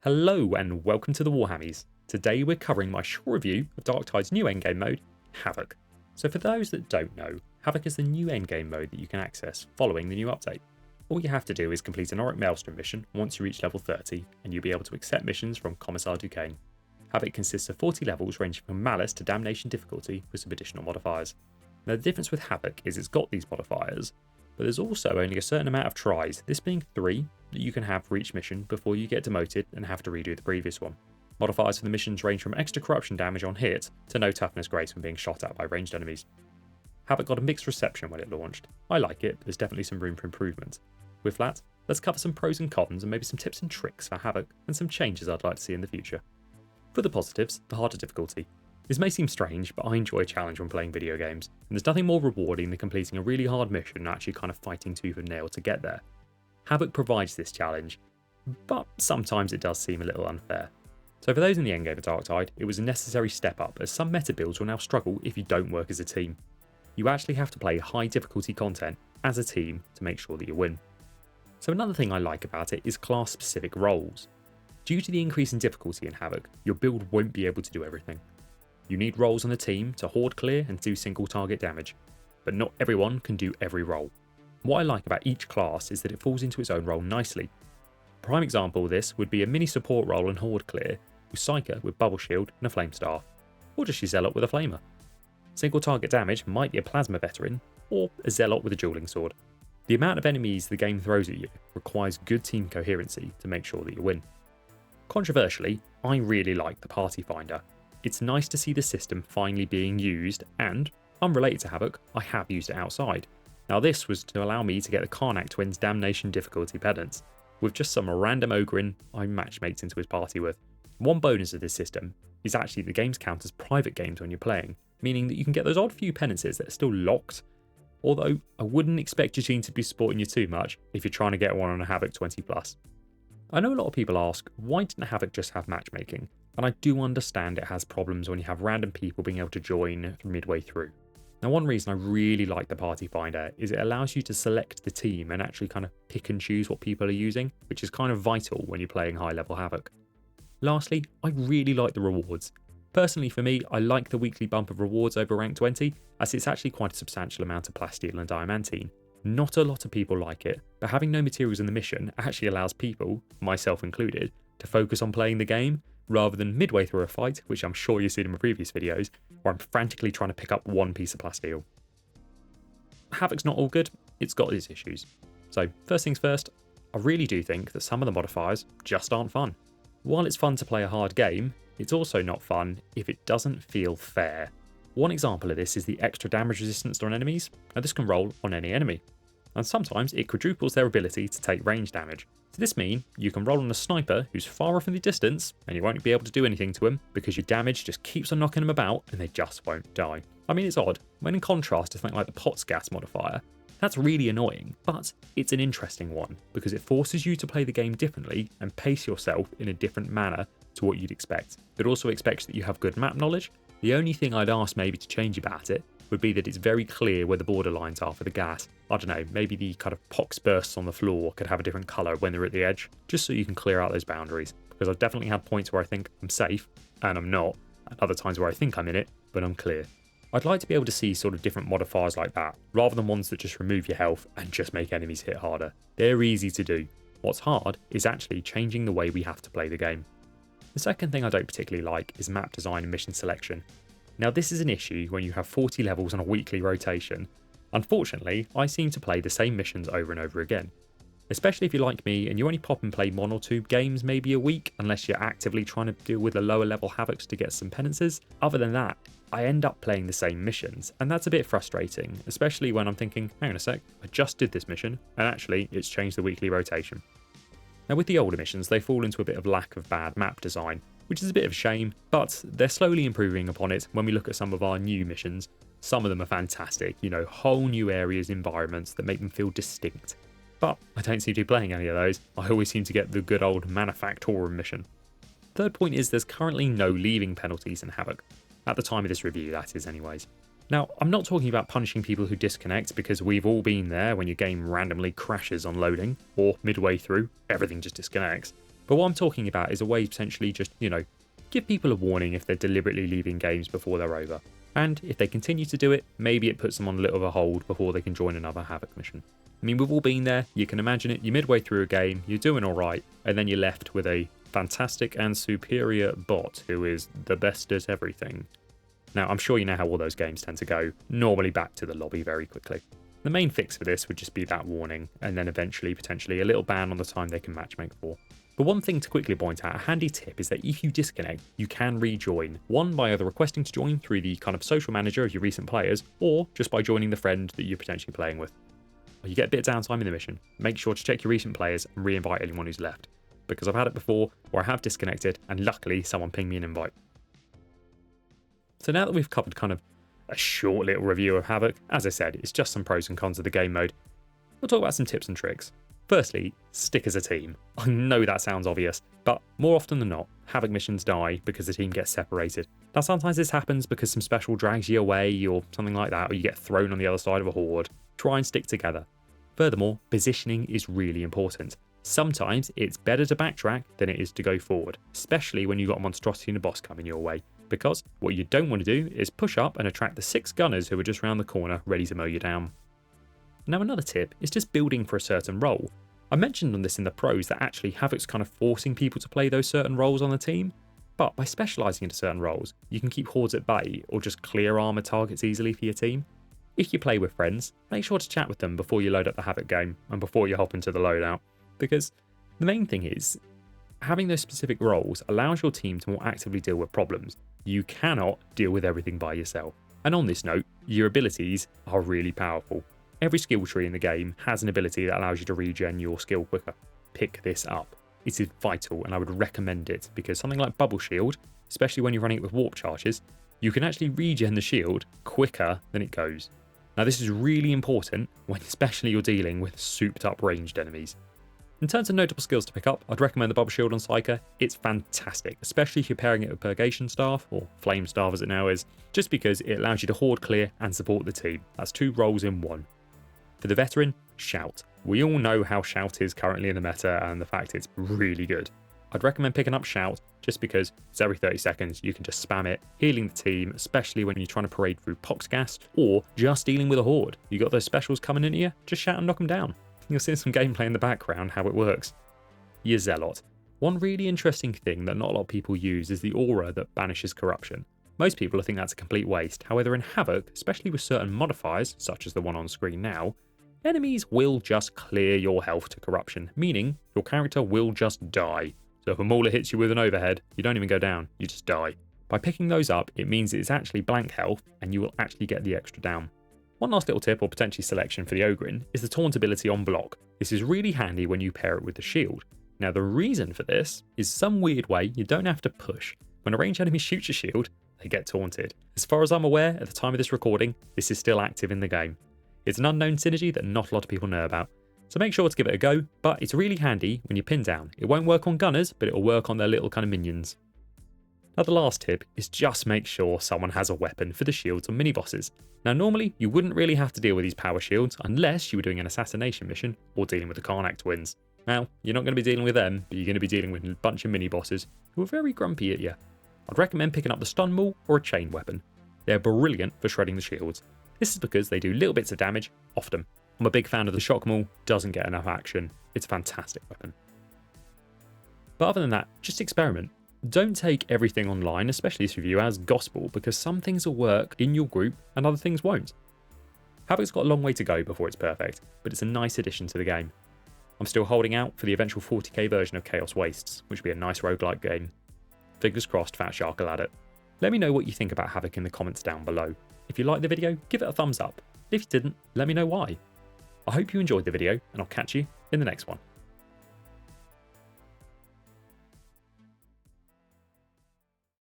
Hello and welcome to the Warhammies. Today we're covering my short review of Darktide's new endgame mode, Havoc. So for those that don't know, Havoc is the new endgame mode that you can access following the new update. All you have to do is complete an Auric Maelstrom mission once you reach level 30 and you'll be able to accept missions from Commissar Duquesne. Havoc consists of 40 levels ranging from Malice to Damnation difficulty with some additional modifiers. Now the difference with Havoc is it's got these modifiers, but there's also only a certain amount of tries, this being 3, that you can have for each mission before you get demoted and have to redo the previous one. Modifiers for the missions range from extra corruption damage on hit to no toughness grace when being shot at by ranged enemies. Havoc got a mixed reception when it launched. I like it, but there's definitely some room for improvement. With that, let's cover some pros and cons and maybe some tips and tricks for Havoc and some changes I'd like to see in the future. For the positives, the harder difficulty. This may seem strange, but I enjoy a challenge when playing video games, and there's nothing more rewarding than completing a really hard mission and actually kind of fighting tooth and nail to get there. Havoc provides this challenge, but sometimes it does seem a little unfair. So for those in the endgame of Darktide, it was a necessary step up as some meta builds will now struggle if you don't work as a team. You actually have to play high difficulty content as a team to make sure that you win. So another thing I like about it is class specific roles. Due to the increase in difficulty in Havoc, your build won't be able to do everything. You need roles on the team to horde clear and do single target damage, but not everyone can do every role. What I like about each class is that it falls into its own role nicely. A prime example of this would be a mini support role in horde clear with Psyker with bubble shield and a flame staff, or just your zealot with a flamer. Single target damage might be a plasma veteran, or a zealot with a dueling sword. The amount of enemies the game throws at you requires good team coherency to make sure that you win. Controversially, I really like the party finder. It's nice to see the system finally being used, and, unrelated to Havoc, I have used it outside. Now this was to allow me to get the Karnak Twins Damnation difficulty penance, with just some random ogre I matchmaked into his party with. One bonus of this system is actually the games count as private games when you're playing, meaning that you can get those odd few penances that are still locked, although I wouldn't expect your team to be supporting you too much if you're trying to get one on a Havoc 20+. I know a lot of people ask, why didn't Havoc just have matchmaking? And I do understand it has problems when you have random people being able to join midway through. Now one reason I really like the party finder is it allows you to select the team and actually kind of pick and choose what people are using, which is kind of vital when you're playing high level Havoc. Lastly, I really like the rewards. Personally for me, I like the weekly bump of rewards over rank 20, as it's actually quite a substantial amount of plasteel and diamantine. Not a lot of people like it, but having no materials in the mission actually allows people, myself included, to focus on playing the game, rather than midway through a fight, which I'm sure you've seen in my previous videos, where I'm frantically trying to pick up one piece of plasteel. Havoc's not all good, it's got its issues. So first things first, I really do think that some of the modifiers just aren't fun. While it's fun to play a hard game, it's also not fun if it doesn't feel fair. One example of this is the extra damage resistance on enemies, and this can roll on any enemy. And sometimes it quadruples their ability to take range damage. So this means you can roll on a sniper who's far off in the distance and you won't be able to do anything to him because your damage just keeps on knocking them about and they just won't die. I mean, it's odd, when in contrast to something like the POTS gas modifier, that's really annoying, but it's an interesting one because it forces you to play the game differently and pace yourself in a different manner to what you'd expect. It also expects that you have good map knowledge. The only thing I'd ask maybe to change about it would be that it's very clear where the borderlines are for the gas. I don't know, maybe the kind of pox bursts on the floor could have a different colour when they're at the edge, just so you can clear out those boundaries. Because I've definitely had points where I think I'm safe, and I'm not, and other times where I think I'm in it, but I'm clear. I'd like to be able to see sort of different modifiers like that, rather than ones that just remove your health and just make enemies hit harder. They're easy to do. What's hard is actually changing the way we have to play the game. The second thing I don't particularly like is map design and mission selection. Now this is an issue when you have 40 levels on a weekly rotation. Unfortunately, I seem to play the same missions over and over again. Especially if you're like me and you only pop and play 1 or 2 games maybe a week, unless you're actively trying to deal with the lower level Havocs to get some penances. Other than that, I end up playing the same missions, and that's a bit frustrating, especially when I'm thinking, hang on a sec, I just did this mission, and actually it's changed the weekly rotation. Now with the older missions, they fall into a bit of lack of bad map design, which is a bit of a shame, but they're slowly improving upon it when we look at some of our new missions. Some of them are fantastic, you know, whole new areas, environments that make them feel distinct. But I don't seem to be playing any of those. I always seem to get the good old Manufactorum mission. Third point is there's currently no leaving penalties in Havoc. At the time of this review, that is anyways. Now, I'm not talking about punishing people who disconnect, because we've all been there when your game randomly crashes on loading, or midway through, everything just disconnects. But what I'm talking about is a way to potentially just, give people a warning if they're deliberately leaving games before they're over. And if they continue to do it, maybe it puts them on a little of a hold before they can join another Havoc mission. I mean, we've all been there, you can imagine it, you're midway through a game, you're doing alright, and then you're left with a fantastic and superior bot who is the best at everything. Now, I'm sure you know how all those games tend to go, normally back to the lobby very quickly. The main fix for this would just be that warning, and then eventually potentially a little ban on the time they can matchmake for. But one thing to quickly point out, a handy tip, is that if you disconnect, you can rejoin. One, by either requesting to join through the kind of social manager of your recent players, or just by joining the friend that you're potentially playing with. You get a bit of downtime in the mission, make sure to check your recent players and re-invite anyone who's left. Because I've had it before where I have disconnected and luckily someone pinged me an invite. So now that we've covered kind of a short little review of Havoc, as I said, it's just some pros and cons of the game mode. We'll talk about some tips and tricks. Firstly, stick as a team. I know that sounds obvious, but more often than not, Havoc missions die because the team gets separated. Now sometimes this happens because some special drags you away or something like that, or you get thrown on the other side of a horde. Try and stick together. Furthermore, positioning is really important. Sometimes it's better to backtrack than it is to go forward, especially when you've got a monstrosity and a boss coming your way, because what you don't want to do is push up and attract the 6 gunners who are just round the corner ready to mow you down. Now another tip is just building for a certain role. I mentioned on this in the pros that actually Havoc's kind of forcing people to play those certain roles on the team, but by specialising into certain roles, you can keep hordes at bay or just clear armoured targets easily for your team. If you play with friends, make sure to chat with them before you load up the Havoc game and before you hop into the loadout, because the main thing is, having those specific roles allows your team to more actively deal with problems. You cannot deal with everything by yourself. And on this note, your abilities are really powerful. Every skill tree in the game has an ability that allows you to regen your skill quicker. Pick this up. It is vital and I would recommend it because something like Bubble Shield, especially when you're running it with warp charges, you can actually regen the shield quicker than it goes. Now this is really important when especially you're dealing with souped up ranged enemies. In terms of notable skills to pick up, I'd recommend the Bubble Shield on Psyker. It's fantastic, especially if you're pairing it with Purgation Staff, or Flame Staff as it now is, just because it allows you to horde clear and support the team. That's 2 roles in 1. For the veteran, Shout. We all know how Shout is currently in the meta and the fact it's really good. I'd recommend picking up Shout just because it's every 30 seconds you can just spam it, healing the team, especially when you're trying to parade through pox gas or just dealing with a horde. You got those specials coming into you, just shout and knock them down. You'll see some gameplay in the background how it works. Your Zealot. One really interesting thing that not a lot of people use is the aura that banishes corruption. Most people think that's a complete waste, however in Havoc, especially with certain modifiers, such as the one on screen now, enemies will just clear your health to corruption, meaning your character will just die. So if a mauler hits you with an overhead, you don't even go down, you just die. By picking those up, it means it's actually blank health and you will actually get the extra down. One last little tip or potentially selection for the Ogrin is the taunt ability on block. This is really handy when you pair it with the shield. Now the reason for this is some weird way you don't have to push. When a ranged enemy shoots your shield, they get taunted. As far as I'm aware, at the time of this recording, this is still active in the game. It's an unknown synergy that not a lot of people know about, so make sure to give it a go, but it's really handy when you pin down. It won't work on gunners, but it'll work on their little kind of minions. Now the last tip is just make sure someone has a weapon for the shields on mini-bosses. Now normally you wouldn't really have to deal with these power shields unless you were doing an assassination mission or dealing with the Karnak twins. Now, you're not going to be dealing with them, but you're going to be dealing with a bunch of mini-bosses who are very grumpy at you. I'd recommend picking up the stun maul or a chain weapon. They're brilliant for shredding the shields. This is because they do little bits of damage, often. I'm a big fan of the shock maul, doesn't get enough action. It's a fantastic weapon. But other than that, just experiment. Don't take everything online, especially this review, as gospel, because some things will work in your group and other things won't. Havoc's got a long way to go before it's perfect, but it's a nice addition to the game. I'm still holding out for the eventual 40k version of Chaos Wastes, which will be a nice roguelike game. Fingers crossed Fat Shark will add it. Let me know what you think about Havoc in the comments down below. If you liked the video, give it a thumbs up. If you didn't, let me know why. I hope you enjoyed the video, and I'll catch you in the next one.